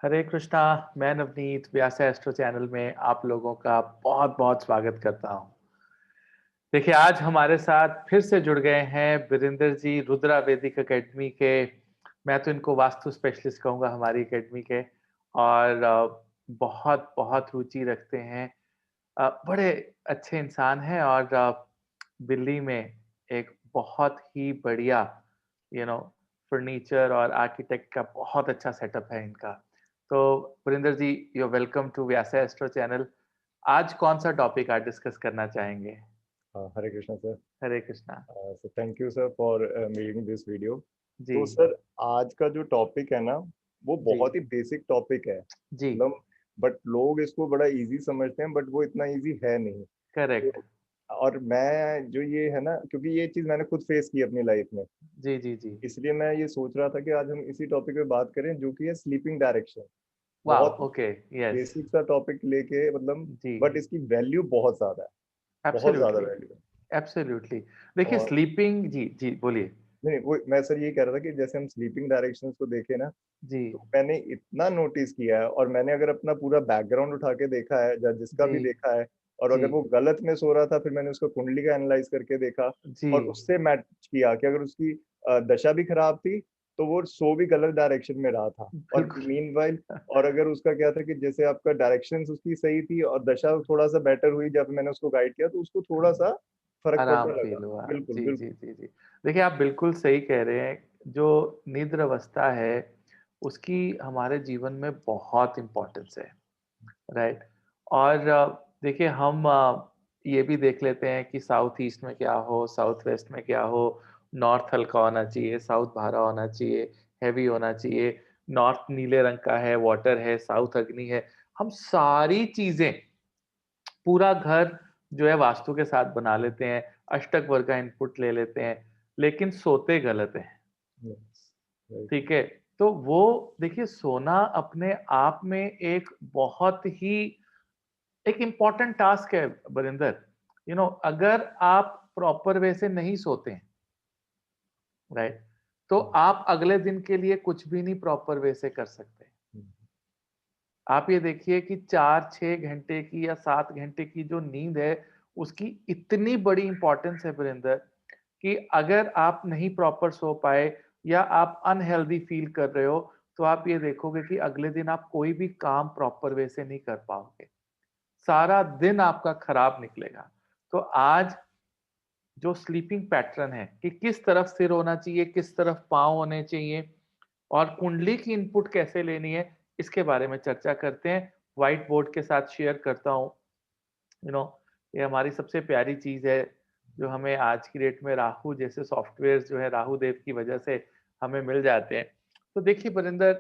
हरे कृष्णा। मैं नवनीत व्यास astro channel में आप लोगों का बहुत बहुत स्वागत करता हूँ। देखिए, आज हमारे साथ फिर से जुड़ गए हैं वीरेंद्र जी रुद्रा वैदिक एकेडमी के। मैं तो इनको वास्तु स्पेशलिस्ट कहूँगा हमारी एकेडमी के। और बहुत बहुत रुचि रखते हैं। बड़े अच्छे इंसान हैं और दिल्ली में एक बहुत ही बढ़िया यू नो फर्नीचर और आर्किटेक्ट का बहुत अच्छा सेटअप है इनका। तो Varinder ji, you welcome to Vyasa astro channel. आज कौन सा टॉपिक आज डिस्कस करना चाहेंगे? Hare Krishna sir. Hare Krishna. So thank you sir for making this video. जी। तो सर, आज का जो टॉपिक है ना, वो जी। बहुत ही बेसिक टॉपिक है, जी। मतलब बट लोग इसको बड़ा इजी समझते हैं, बट वो इतना इजी है नहीं। करेक्ट। तो और मैं जो ये है ना, क्योंकि ये चीज़ मैंने खुद फेस की अपनी लाइफ में, जी, जी, जी। इसलिए मैं ये सोच रहा था कि आज हम इसी टॉपिक पे बात करें, जो कि है स्लीपिंग डायरेक्शन। वाओ! बहुत ओके। यस। बेसिक सा टॉपिक लेके, मतलब जी। बट इसकी वैल्यू बहुत ज़्यादा है, बहुत ज़्यादा एब्सोल्युटली। वैल्यू है। एब्सोल्युटली। देखिए और स्लीपिंग जी, जी, बोलिए। नहीं, वो मैं सर ये कह रहा था कि जैसे हम स्लीपिंग डायरेक्शंस को देखें ना, जी। तो मैंने इतना नोटिस किया है, और मैंने अगर अपना पूरा बैकग्राउंड उठा के देखा है, या जिसका जी। भी देखा है, और जी। अगर वो गलत में सो रहा था, फिर मैंने उसका कुंडली का एनालाइज करके देखा, जी। और उससे मैच किया कि अगर उसकी दशा भी खराब थी, तो वो सो भी गलत डायरेक्शन में रहा था। और बिल्कुल। मीनवाइल, और अगर उसका क्या था कि जैसे आपका डायरेक्शंस उसकी सही थी और दशा थोड़ा सा बेटर हुई जब मैंने उसको गाइड किया, तो उसको थोड़ा सा फर्क आराम पड़ने लगा। फ़ील हुआ। बिल्कुल, जी, जी, बिल्कुल। जी, जी। देखिए, आप बिल्कुल सही कह रहे हैं। जो निद्र अवस्था है, उसकी हमारे जीवन में बहुत इम्पोर्टेंस है, राइट? और देखिए हम ये भी देख लेते हैं कि साउथ ईस्ट में क्या हो, साउथ वेस्ट में क्या हो, नॉर्थ हल्का होना चाहिए, साउथ भारा होना चाहिए, हेवी होना चाहिए, नॉर्थ नीले रंग का है, वाटर है, साउथ अग्नि है। हम सारी चीज़ें पूरा घर जो है वास्तु के साथ बना लेते हैं, अष्टक वर्ग का इनपुट ले लेते हैं, लेकिन सोते गलत हैं, यस, राइट। ठीक है? तो वो देखिए सोना अपने आप में एक बहुत ही एक इम्पोर्टेंट टास्क है बरिंदर। अगर आप प्रॉपर वे से नहीं सोते हैं, राइट? तो आप अगले दिन के लिए कुछ भी नहीं प्रॉपर वे से कर सकते। आप ये देखिए कि 4-6 घंटे की या 7 घंटे की जो नींद है, उसकी इतनी बड़ी इम्पोर्टेंस है वीरेंद्र, कि अगर आप नहीं प्रॉपर सो पाए या आप अनहेल्दी फ़ील कर रहे हो, तो आप ये देखोगे कि अगले दिन आप कोई भी काम प्रॉपर वे से नहीं कर पाओगे। सारा दिन आपका खराब निकलेगा। तो आज जो स्लीपिंग पैटर्न है कि किस तरफ सिर होना चाहिए, किस तरफ पाँव होने चाहिए और कुंडली की इनपुट कैसे लेनी है, इसके बारे में चर्चा करते हैं। व्हाइट बोर्ड के साथ शेयर करता हूँ। यू नो ये हमारी सबसे प्यारी चीज़ है, जो हमें आज की डेट में राहु जैसे सॉफ्टवेयर्स जो है राहु देव की वजह से हमें मिल जाते हैं। तो देखिए बरिंदर,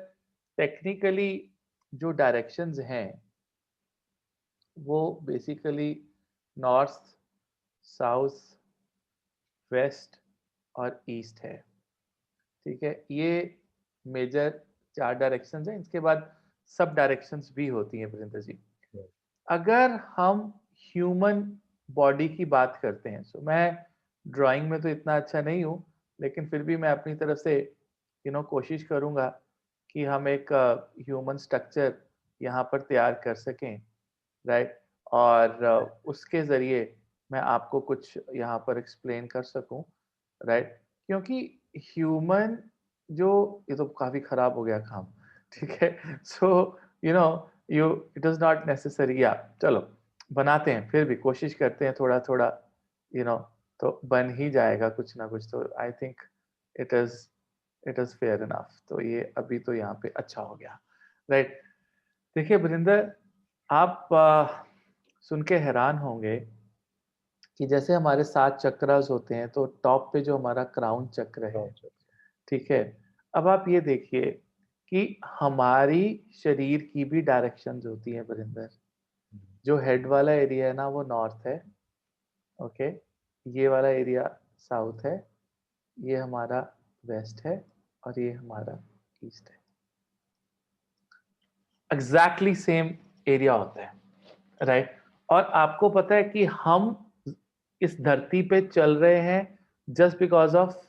टेक्निकली जो डायरेक्शंस हैं, वो बेसिकली नॉर्थ, साउथ, वेस्ट और ईस्ट है। ठीक है? ये मेजर 4 डायरेक्शंस हैं, इसके बाद सब डायरेक्शंस भी होती हैं वीरेंद्र जी। अगर हम ह्यूमन बॉडी की बात करते हैं, सो मैं ड्राइंग में तो इतना अच्छा नहीं हूँ, लेकिन फिर भी मैं अपनी तरफ से कोशिश करूँगा कि हम एक ह्यूमन स्ट्रक्चर यहाँ पर तैयार कर सकें, राइट? और उसके ज़रिए मैं आपको कुछ यहाँ पर एक्सप्लेन कर सकूँ, राइट? क्योंकि ह्यूमन जो ये तो काफ़ी खराब हो गया काम, ठीक है? So you know you it is not necessary, या चलो बनाते हैं, फिर भी कोशिश करते हैं थोड़ा-थोड़ा, यू नो तो बन ही जाएगा कुछ ना कुछ। तो I think it is it is fair enough. तो ये अभी तो यहाँ पे अच्छा हो गया, राइट? देखिए वरिंदर, आप सुन के हैरान होंगे कि जैसे हमारे 7 चक्रास होते हैं, तो टॉप पे जो हमारा क्राउन चक्र है, अच्छा। ठीक है? अब आप ये देखिए कि हमारी शरीर की भी डायरेक्शंस होती हैं वरिंदर। जो हेड वाला एरिया है ना, वो नॉर्थ है, ओके? ये वाला एरिया साउथ है, ये हमारा वेस्ट है और ये हमारा ईस्ट है। एग्ज़ैक्टली सेम एरिया होता है, राइट? और आपको पता है कि हम इस धरती पे चल रहे हैं just because of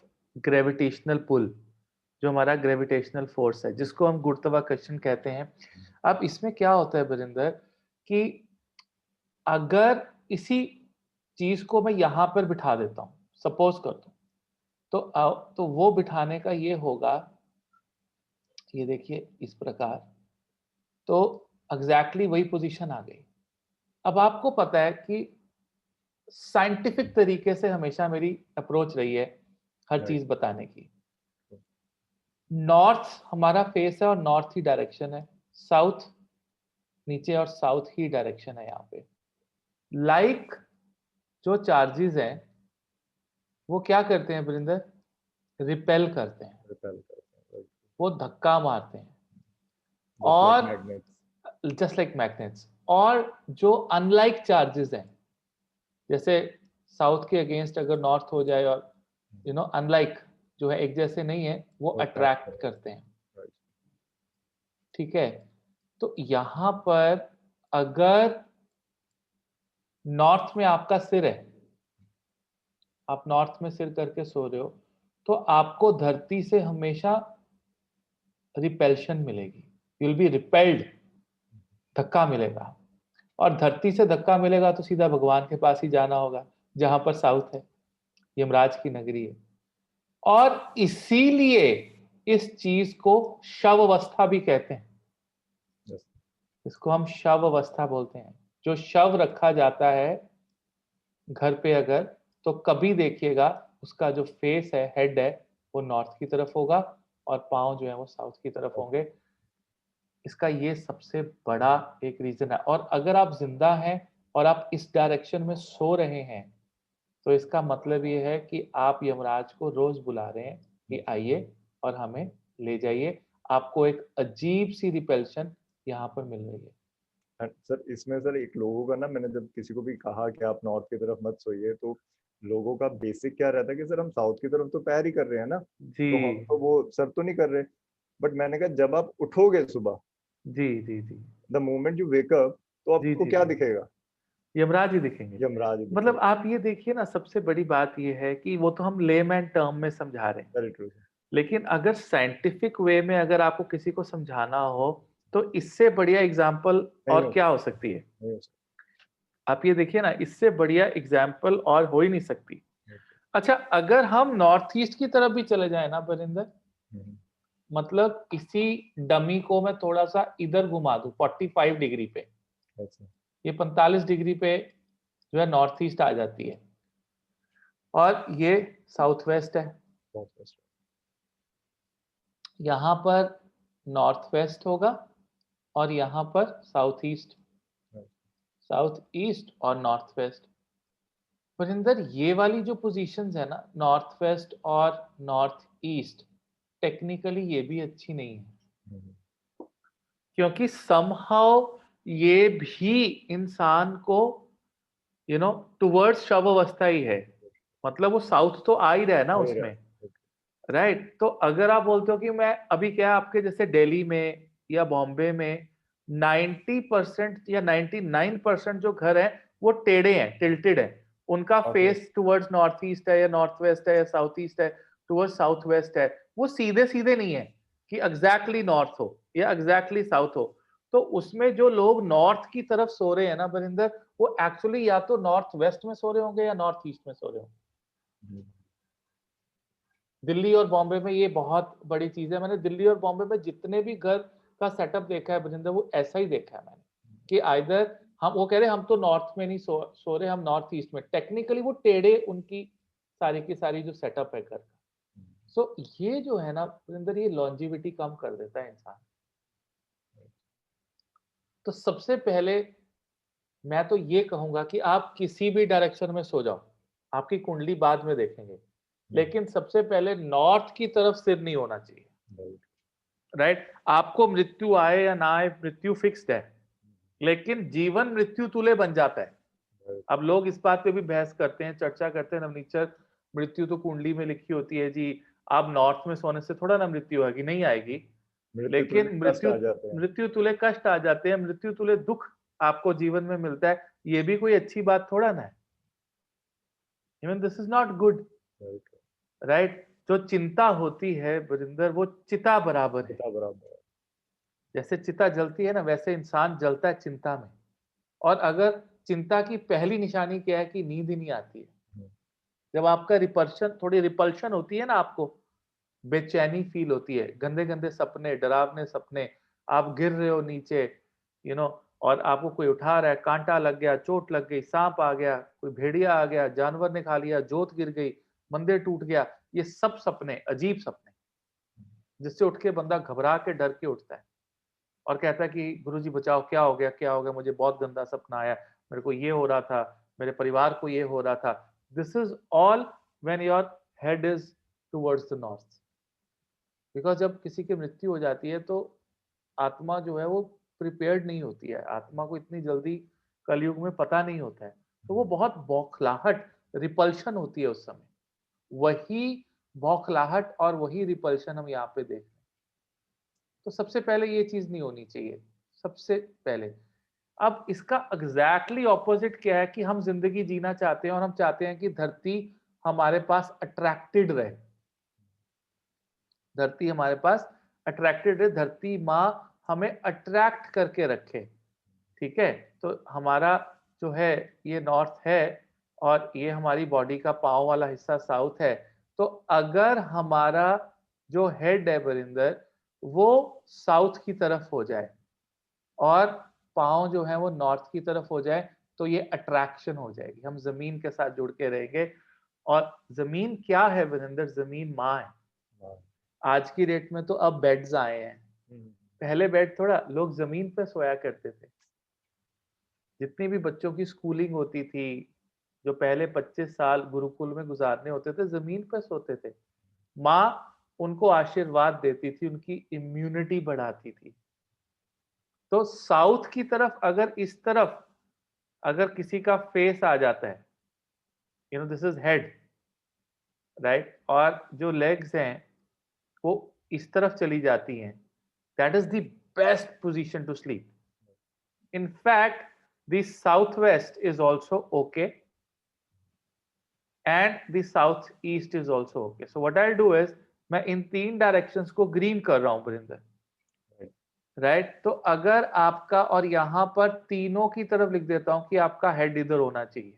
gravitational pull. जो हमारा ग्रेविटेशनल फोर्स है, जिसको हम गुरुत्वाकर्षण कहते हैं। अब इसमें क्या होता है बरिंदर कि अगर इसी चीज को मैं यहाँ पर बिठा देता हूँ, सपोज करता हूँ, तो वो बिठाने का ये होगा, ये देखिए इस प्रकार, तो एग्जैक्टली वही पोजीशन आ गई। अब आपको पता है कि साइंटिफिक तरीके से हमेशा मेरी अप्रोच रही है हर Right. चीज बताने की। नॉर्थ हमारा फेस है और नॉर्थ ही डायरेक्शन है, साउथ नीचे और साउथ ही डायरेक्शन है यहाँ पे। लाइक जो चार्जेस हैं वो क्या करते हैं वरिंदर, रिपेल करते हैं, Repel करते हैं, right. वो धक्का मारते हैं, Just like और magnets. Just like magnets. और जो अनलाइक चार्जेस हैं, जैसे साउथ के अगेंस्ट अगर नॉर्थ हो जाए, और अनलाइक जो है एक जैसे नहीं है, वो वो attract अट्रैक्ट करते हैं। Right. ठीक है, तो यहां पर अगर नॉर्थ में आपका सिर है, आप नॉर्थ में सिर करके सो रहे हो, तो आपको धरती से हमेशा रिपेल्शन मिलेगी, यू विल बी रिपेल्ड, धक्का मिलेगा। और धरती से धक्का मिलेगा तो सीधा भगवान के पास ही जाना होगा, जहां पर साउथ है, यमराज की नगरी है। और इसीलिए इस चीज को शव अवस्था भी कहते हैं। Yes. इसको हम शव अवस्था बोलते हैं। जो शव रखा जाता है घर पे अगर, तो कभी देखिएगा उसका जो फेस है, हेड है, वो नॉर्थ की तरफ होगा और पांव जो है वो साउथ की तरफ होंगे। इसका ये सबसे बड़ा एक रीजन है। और अगर आप जिंदा हैं और आप इस डायरेक्शन में सो रहे हैं, तो इसका मतलब ये है कि आप यमराज को रोज बुला रहे हैं कि आइए और हमें ले जाइए। आपको एक अजीब सी रिपल्शन यहाँ पर मिल रही है। सर इसमें सर एक लोगों का ना, मैंने जब किसी को भी कहा कि आप नॉर्थ की तरफ मत सोइए, तो लोगों का बेसिक क्या रहता है कि सर हम साउथ की तरफ तो पैर ही कर रहे हैं ना, जी तो हम तो वो सर तो नहीं कर रहे। बट मैंने कहा जब आप उठोगे सुबह, जी जी जी the moment you wake up, तो जी आपको जी क्या जी, दिखेगा? यमराज ही दिखेंगे। यमराज ही मतलब दिखेगा। आप ये देखिए ना, सबसे बड़ी बात ये है कि वो तो हम लेमैन टर्म में समझा रहे हैं, वेरी ट्रू। लेकिन अगर साइंटिफिक वे में अगर आपको किसी को समझाना हो, तो इससे बढ़िया एग्जाम्पल नहीं और हो क्या सकता, हो सकती है। नहीं हो सकता। आप ये देखिए ना, इससे बढ़िया एग्जाम्पल और हो ही नहीं सकती। अच्छा, अगर हम नॉर्थ ईस्ट की तरफ भी चले जाए ना बरिंदर, हम्म, मतलब इसी डमी को मैं थोड़ा सा इधर घुमा दूं 45 डिग्री पे, अच्छा, ये 45 डिग्री पे जो है नॉर्थ ईस्ट आ जाती है, और ये साउथ वेस्ट है। बहुत बेस्ट। यहाँ पर नॉर्थ वेस्ट होगा और यहाँ पर साउथ ईस्ट, साउथ ईस्ट और नॉर्थ वेस्ट। वरिंदर ये वाली जो पोजीशंस है ना, नॉर्थ वेस्ट और नॉर्थ ईस्ट, टेक्निकली ये भी अच्छी नहीं है, क्योंकि समहाउ ये भी इंसान को टुवर्ड्स शव अवस्था ही है। मतलब वो साउथ तो आ ही रहा है ना वही रहा। उसमें, राइट। तो अगर आप बोलते हो कि मैं अभी क्या, आपके जैसे दिल्ली में या बॉम्बे में 90% या 99% जो घर है वो टेढ़े हैं, टिल्टेड है, उनका Okay. Face towards north east है या नॉर्थ वेस्ट है या साउथ ईस्ट है, टुवर्ड्स साउथ वेस्ट है। वो सीधे सीधे नहीं है कि एग्जैक्टली नॉर्थ हो या एग्जैक्टली साउथ हो। तो उसमें जो लोग नॉर्थ की तरफ सो रहे हैं ना बरिंदर, वो एक्चुअली या तो नॉर्थ वेस्ट में सो रहे होंगे या नॉर्थ ईस्ट में सो रहे होंगे। दिल्ली और बॉम्बे में ये बहुत बड़ी चीज है। मैंने दिल्ली और बॉम्बे में जितने भी घर का सेटअप देखा है बरिंदर, वो ऐसा ही देखा है मैंने, कि आइदर हम, वो कह रहे हैं हम तो नॉर्थ में नहीं सो रहे, हम नॉर्थ ईस्ट में, टेक्निकली वो टेढ़े उनकी सारी की सारी जो सेटअप है घर का। सो ये जो है ना बरिंदर, ये लॉन्जिविटी कम कर देता है इंसान। तो सबसे पहले मैं तो ये कहूंगा कि आप किसी भी डायरेक्शन में सो जाओ, आपकी कुंडली बाद में देखेंगे, लेकिन सबसे पहले नॉर्थ की तरफ सिर नहीं होना चाहिए, राइट। आपको मृत्यु आए या ना आए, मृत्यु फिक्स्ड है, लेकिन जीवन मृत्यु तुल्य बन जाता है। अब लोग इस बात पे भी बहस करते हैं, चर्चा करते हैं, नवनीचर मृत्यु तो कुंडली में लिखी होती है जी, आप नॉर्थ में सोने से थोड़ा ना मृत्यु आएगी, नहीं आएगी, मृत्यु तुल्य लेकिन कष्ट मृत्यु आ जाते हैं। मृत्यु तुल्य कष्ट आ जाते हैं, मृत्यु तुल्य दुख आपको जीवन में मिलता है। ये भी कोई अच्छी बात थोड़ा ना है, even this is not good, right. जो चिंता होती है वरिंदर, वो चिता बराबर है। पिता बराबर है। जैसे चिता जलती है ना, वैसे इंसान जलता है चिंता में। और अगर चिंता की पहली निशानी क्या है कि नींद ही नहीं आती है। हम्म, जब आपका रिपल्शन, थोड़ी रिपल्शन होती है ना, आपको बेचैनी फील होती है, गंदे गंदे सपने, डरावने सपने, आप गिर रहे हो नीचे, यू नो, और आपको कोई उठा रहा है, कांटा लग गया, चोट लग गई, सांप आ गया, कोई भेड़िया आ गया, जानवर ने खा लिया, जोत गिर गई, मंदिर टूट गया, ये सब सपने, अजीब सपने, जिससे उठ के बंदा घबरा के, डर के उठता है और कहता है कि गुरुजी बचाओ, क्या हो गया, क्या हो गया, मुझे बहुत गंदा सपना आया, मेरे को ये हो रहा था, मेरे परिवार को ये हो रहा था। This is all when your head is towards the north. Because जब किसी की मृत्यु हो जाती है तो आत्मा जो है वो प्रिपेयर्ड नहीं होती है, आत्मा को इतनी जल्दी कलयुग में पता नहीं होता है, तो वो बहुत बौखलाहट, रिपल्शन होती है उस समय। वही बौखलाहट और वही रिपल्शन हम यहाँ पे देख रहे हैं। तो सबसे पहले ये चीज नहीं होनी चाहिए, सबसे पहले। अब इसका एग्जैक्टली ऑपोजिट क्या है कि हम जिंदगी जीना चाहते हैं और हम चाहते हैं कि धरती हमारे पास अट्रैक्टेड रहे, धरती हमारे पास अट्रैक्टेड रहे, धरती माँ हमें अट्रैक्ट करके रखे। ठीक है, तो हमारा जो है ये नॉर्थ है और ये हमारी बॉडी का पाँव वाला हिस्सा साउथ है। तो अगर हमारा जो हेड है बरिंदर, वो साउथ की तरफ हो जाए और पाँव जो है वो नॉर्थ की तरफ हो जाए, तो ये अट्रैक्शन हो जाएगी, हम जमीन के साथ जुड़ के रहेंगे। और जमीन क्या है बरिंदर? जमीन माँ है। हाँ, आज की डेट में तो अब बेड्स आए हैं, हम्म, पहले बेड थोड़ा, लोग जमीन पे सोया करते थे। जितनी भी बच्चों की स्कूलिंग होती थी, जो पहले 25 साल गुरुकुल में गुजारने होते थे, जमीन पर सोते थे। माँ उनको आशीर्वाद देती थी, उनकी इम्यूनिटी बढ़ाती थी। तो साउथ की तरफ, अगर इस तरफ अगर किसी का फेस आ जाता है, दिस इज हेड, राइट, और जो लेग्स हैं वो इस तरफ चली जाती हैं, that is the best position to sleep. In fact, the southwest is also okay and the southeast is also okay. So what I'll do is मैं इन तीन डायरेक्शंस को ग्रीन कर रहा हूं वरिंदर, राइट। तो अगर आपका, और यहां पर तीनों की तरफ लिख देता हूं कि आपका हेड इधर होना चाहिए।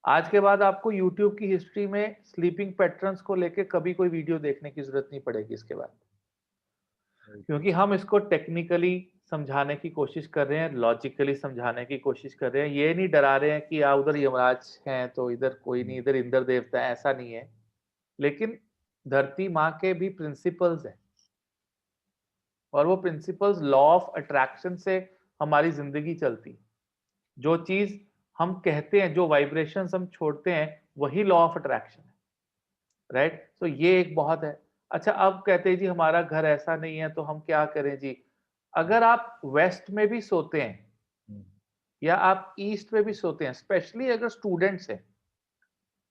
आज के बाद आपको YouTube की हिस्ट्री में स्लीपिंग पैटर्न्स को लेके कभी कोई वीडियो देखने की जरूरत नहीं पड़ेगी इसके बाद, क्योंकि हम इसको टेक्निकली समझाने की कोशिश कर रहे हैं, लॉजिकली समझाने की कोशिश कर रहे हैं। ये नहीं डरा रहे हैं कि उधर यमराज हैं तो इधर कोई नहीं, इधर इंद्र देवता है, ऐसा नहीं है। लेकिन धरती माँ के भी प्रिंसिपल्स हैं और वो प्रिंसिपल्स लॉ ऑफ अट्रैक्शन से हमारी जिंदगी चलती। जो चीज हम कहते हैं, जो वाइब्रेशंस हम छोड़ते हैं, वही लॉ ऑफ अट्रैक्शन है, राइट। तो ये एक बहुत है। अच्छा, अब कहते हैं जी हमारा घर ऐसा नहीं है तो हम क्या करें जी? अगर आप वेस्ट में भी सोते हैं हम्म, या आप ईस्ट में भी सोते हैं, स्पेशली अगर स्टूडेंट्स हैं,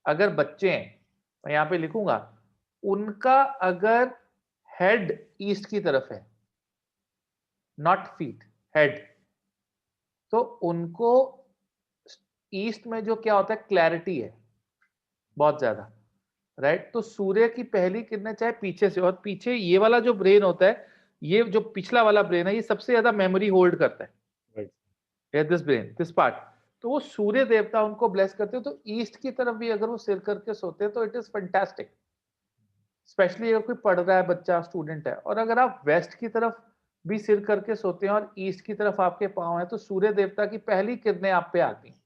अगर बच्चे हैं, मैं यहाँ पे लिखूंगा, उनका अगर हेड ईस्ट की तरफ है, नॉट फीट, हेड, तो उनको ईस्ट में जो क्या होता है, क्लैरिटी है बहुत ज्यादा, राइट। तो सूर्य की पहली किरणें चाहे पीछे से, और पीछे ये वाला जो ब्रेन होता है, ये जो पिछला वाला ब्रेन है, ये सबसे ज्यादा मेमोरी होल्ड करता है, right, this brain, this part. तो वो सूर्य देवता उनको ब्लेस करते हो, तो ईस्ट की तरफ भी अगर वो सिर करके सोते हैं तो इट इज फैंटास्टिक, स्पेशली अगर कोई पढ़ रहा है बच्चा, स्टूडेंट है। और अगर आप वेस्ट की तरफ भी सिर करके सोते हैं और ईस्ट की तरफ आपके पाँव है, तो सूर्य देवता की पहली किरणें आप पे आती हैं।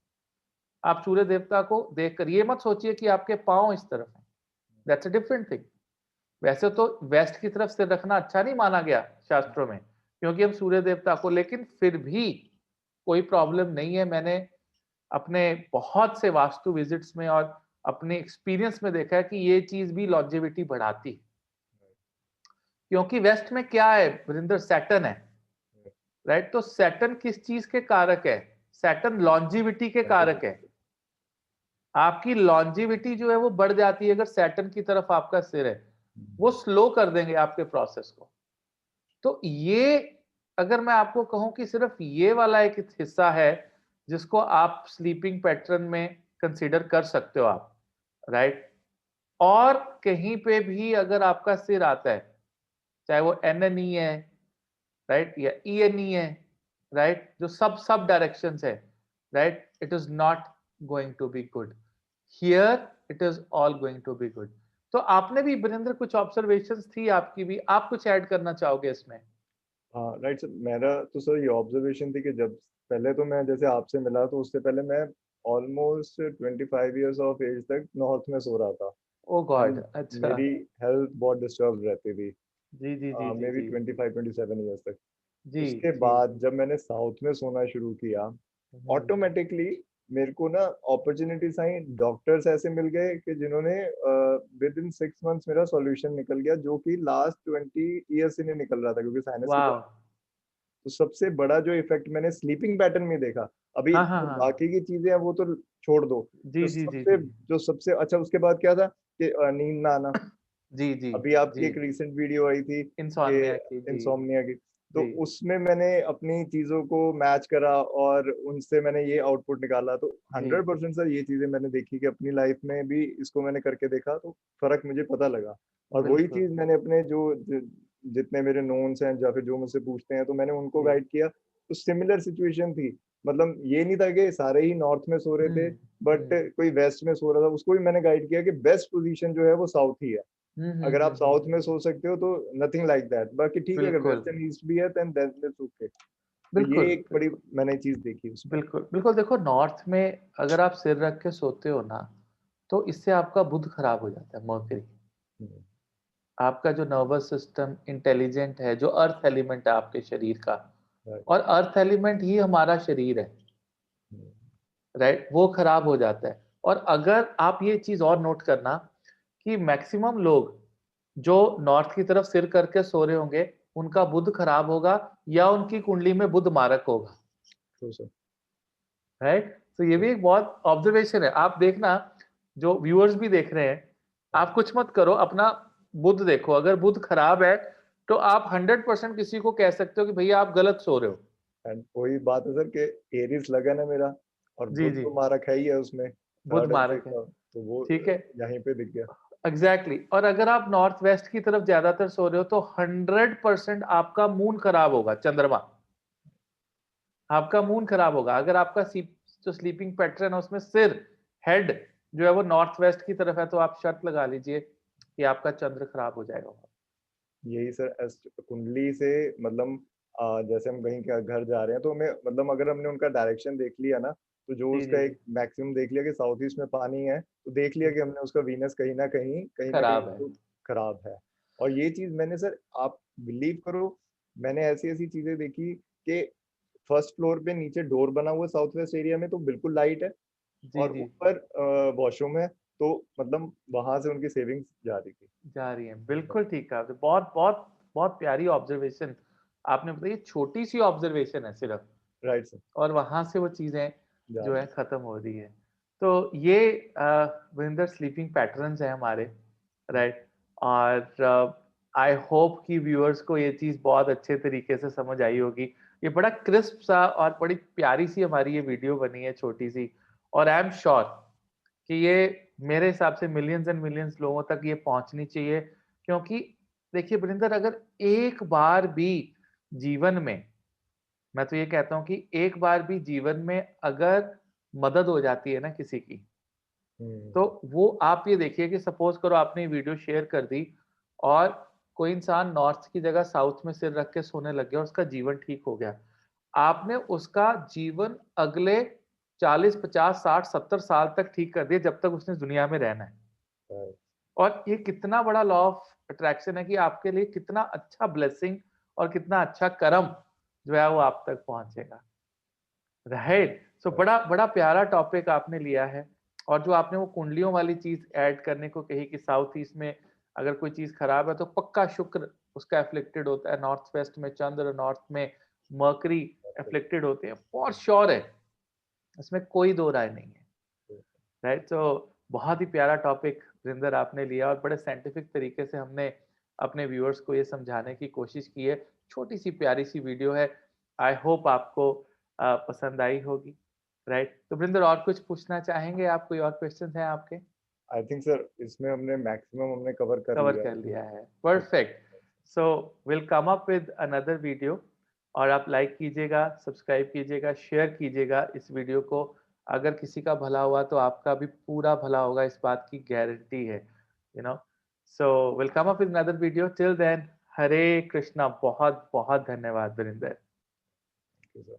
आप सूर्य देवता को देखकर ये मत सोचिए कि आपके पाँव इस तरफ है, दैट्स अ डिफरेंट थिंग। वैसे तो वेस्ट की तरफ सिर रखना अच्छा नहीं माना गया शास्त्रों में, क्योंकि हम सूर्य देवता को, लेकिन फिर भी कोई प्रॉब्लम नहीं है। मैंने अपने बहुत से वास्तु विजिट्स में और अपने एक्सपीरियंस में देखा है कि ये चीज भी लॉन्जेविटी बढ़ाती है, क्योंकि वेस्ट में क्या है वरिंदर? सैटर्न है, राइट। तो सैटर्न किस चीज के कारक है? सैटर्न लॉन्जेविटी के कारक है। आपकी लॉन्जेविटी जो है वो बढ़ जाती है अगर सैटर्न की तरफ आपका सिर है, वो स्लो कर देंगे आपके प्रोसेस को। तो ये, अगर मैं आपको कहूं कि सिर्फ ये वाला एक हिस्सा है जिसको आप स्लीपिंग पैटर्न में कंसीडर कर सकते हो आप, राइट। और कहीं पे भी अगर आपका सिर आता है, चाहे वो एनएनई है, राइट, या ईएनई है, राइट, जो सब सब डायरेक्शंस है, right, it is not going to be good. Here it is all going to be good. तो आपने भी वीरेंद्र कुछ ऑब्जर्वेशंस थी आपकी भी, आप कुछ ऐड करना चाहोगे इसमें? हाँ राइट सर, मेरा तो सर ये ऑब्जर्वेशन थी कि जब पहले तो मैं जैसे आपसे मिला तो उससे पहले मैं ऑलमोस्ट 25 ईयर्स ऑफ एज तक नॉर्थ में सो रहा था। ओ गॉड, एंड अच्छा। मेरी हेल्थ बहुत डिस्टर्ब रहती थी, जी जी जी जी मे बी जी 25-27 ईयर्स तक। जी उसके जी। बाद जब मैंने साउथ में सोना शुरू किया, हम्म, ऑटोमेटिकली मेरे को ना अपॉर्चुनिटीज आई, डॉक्टर्स ऐसे मिल गए कि जिन्होंने विद इन 6 मंथ्स मेरा सॉल्यूशन निकल गया, जो कि लास्ट 20 ईयर्स से नहीं निकल रहा था क्योंकि साइनस की। वाह। तो सबसे बड़ा जो इफेक्ट मैंने स्लीपिंग पैटर्न में देखा, अभी हाँ हाँ जो हाँ। बाकी की चीजें हैं वो तो छोड़ दो। जी जो जी जी सबसे जी जो सबसे अच्छा उसके बाद क्या था कि नींद ना आना। जी जी अभी आपकी जी। एक रीसेंट वीडियो आई थी कि इंसोम्निया की, जी इंसोम्निया की, तो जी उसमें मैंने अपनी चीजों को मैच करा और उनसे मैंने ये आउटपुट निकाला। तो जी। 100% सर ये चीजें मैंने देखी कि अपनी लाइफ में भी इसको मैंने करके देखा तो फर्क मुझे पता लगा। और वही बिल्कुल चीज मैंने अपने जितने मेरे नोन्स हैं या फिर जो मुझसे पूछते हैं तो मैंने उनको जी। गाइड किया। तो सिमिलर सिचुएशन थी, मतलब ये नहीं था कि सारे ही नॉर्थ में सो रहे थे, बट हम्म कोई वेस्ट में सो रहा था, उसको भी मैंने गाइड किया कि बेस्ट पोजीशन जो है वो साउथ ही है। अगर आप साउथ में सो सकते हो तो नथिंग लाइक दैट, बाकी ठीक है, अगर बिल्कुल वेस्ट एंड ईस्ट भी है देन दैट्स ओके। तो ये बिल्कुल एक बड़ी बिल्कुल मैंने चीज देखी उसमें। बिल्कुल बिल्कुल। देखो, नॉर्थ में अगर आप सिर रख के सोते हो ना, तो इससे आपका बुध खराब हो जाता है, मर्करी। हम्म, आपका जो नर्वस सिस्टम इंटेलिजेंट है, जो अर्थ एलिमेंट है आपके शरीर का, राइट। और अर्थ एलिमेंट ही हमारा शरीर है, हम्म, राइट, वो खराब हो जाता है। और अगर आप ये चीज और नोट करना कि मैक्सिमम लोग जो नॉर्थ की तरफ सिर करके सो रहे होंगे, उनका बुध खराब होगा या उनकी कुंडली में बुध मारक होगा, तो सर राइट। तो ये भी एक बहुत ऑब्जर्वेशन है, आप देखना, जो व्यूअर्स भी देख रहे हैं, आप कुछ मत करो, अपना बुध देखो, अगर बुध खराब है तो आप 100% किसी को कह सकते हो कि भैया आप गलत सो रहे हो। एंड वही बात है सर कि एरीज लगा ना मेरा, और जी बुध जी। तो मारा है ही है उसमें, बुध थर्ड एंड मारक सिक्स है, का, तो वो ठीक है, यहीं पे दिख गया। Exactly exactly। और अगर आप नॉर्थ वेस्ट की तरफ ज्यादातर सो रहे हो तो 100% आपका मून खराब होगा, चंद्रमा, आपका मून खराब होगा। अगर आपका जो स्लीपिंग पैटर्न है उसमें सिर, हेड जो है वो नॉर्थ वेस्ट की तरफ है, तो आप शर्त लगा लीजिए कि आपका चंद्र खराब हो जाएगा। यही सर कुंडली से, मतलब जैसे हम कहीं का घर जा रहे हैं तो हमें, मतलब अगर हमने उनका डायरेक्शन देख लिया ना, तो जो जी उसका जी जी। एक मैक्सिमम देख लिया कि साउथ ईस्ट में पानी है, तो देख लिया कि हमने उसका वीनस कहीं ना कहीं खराब है। तो खराब है। और ये चीज मैंने सर, आप बिलीव करो, मैंने ऐसी ऐसी चीजें देखी कि फर्स्ट फ्लोर पे नीचे डोर बना हुआ साउथ वेस्ट एरिया में तो बिल्कुल लाइट है, जी और जी। ऊपर वॉशरूम है, तो मतलब वहां से उनकी सेविंग्स जा रही थी। जा रही है, बिल्कुल ठीक कहा आपने। बहुत बहुत बहुत प्यारी ऑब्जर्वेशन आपने बताई, छोटी सी ऑब्जर्वेशन है सिर्फ, राइट सर। और वहां से वो चीजें जा जो रही है खत्म हो रही है। तो ये विंदर स्लीपिंग पैटर्न्स है हमारे, है। राइट। और आई होप कि व्यूअर्स को ये चीज बहुत अच्छे तरीके से समझ आई होगी। ये बड़ा क्रिस्प सा और बड़ी प्यारी सी हमारी ये वीडियो बनी है, छोटी सी, और आई एम श्योर कि ये मेरे हिसाब से मिलियंस एंड मिलियंस लोगों तक ये पहुंचनी चाहिए। क्योंकि देखिए बरिंदर, अगर एक बार भी जीवन में, मैं तो ये कहता हूँ कि एक बार भी जीवन में अगर मदद हो जाती है ना किसी की, हम्म, तो वो आप ये देखिए कि सपोज करो आपने वीडियो शेयर कर दी और कोई इंसान नॉर्थ की जगह साउथ में सिर रख के सोने लग गया और उसका जीवन ठीक हो गया, आपने उसका जीवन अगले 40 50 60 70 साल तक ठीक कर दिया, जब तक उसने दुनिया में रहना है। राइट। और ये कितना बड़ा लॉ ऑफ अट्रैक्शन है कि आपके लिए कितना अच्छा ब्लेसिंग और कितना अच्छा कर्म जो है वो आप तक पहुंचेगा, राइट। सो बड़ा बड़ा प्यारा टॉपिक आपने लिया है। और जो आपने वो कुंडलियों वाली चीज ऐड करने को कही कि साउथ ईस्ट में अगर कोई चीज खराब है तो पक्का शुक्र उसका एफ्लिक्टेड होता है, नॉर्थ वेस्ट में चंद्र, नॉर्थ में मर्करी एफ्लिक्टेड होते हैं, फॉर श्योर है, इसमें कोई दो राय नहीं है, राइट। तो बहुत ही प्यारा टॉपिक जिंदर आपने लिया और बड़े साइंटिफिक तरीके से हमने अपने व्यूअर्स को ये समझाने की कोशिश की है। छोटी सी प्यारी सी वीडियो है, आई होप आपको पसंद आई होगी, राइट। तो वृंदर, और कुछ पूछना चाहेंगे आप? कोई और क्वेश्चन है आपके? आई थिंक सर इसमें हमने मैक्सिमम हमने कवर कर लिया है। Perfect. So will come up with another video, और आप लाइक कीजिएगा, सब्सक्राइब कीजिएगा, शेयर कीजिएगा इस वीडियो को। अगर किसी का भला हुआ तो आपका भी पूरा भला होगा, इस बात की गारंटी है, you know. So will come up with another video. Till then, Hare Krishna. बहुत बहुत धन्यवाद वीरेंद्र। सर।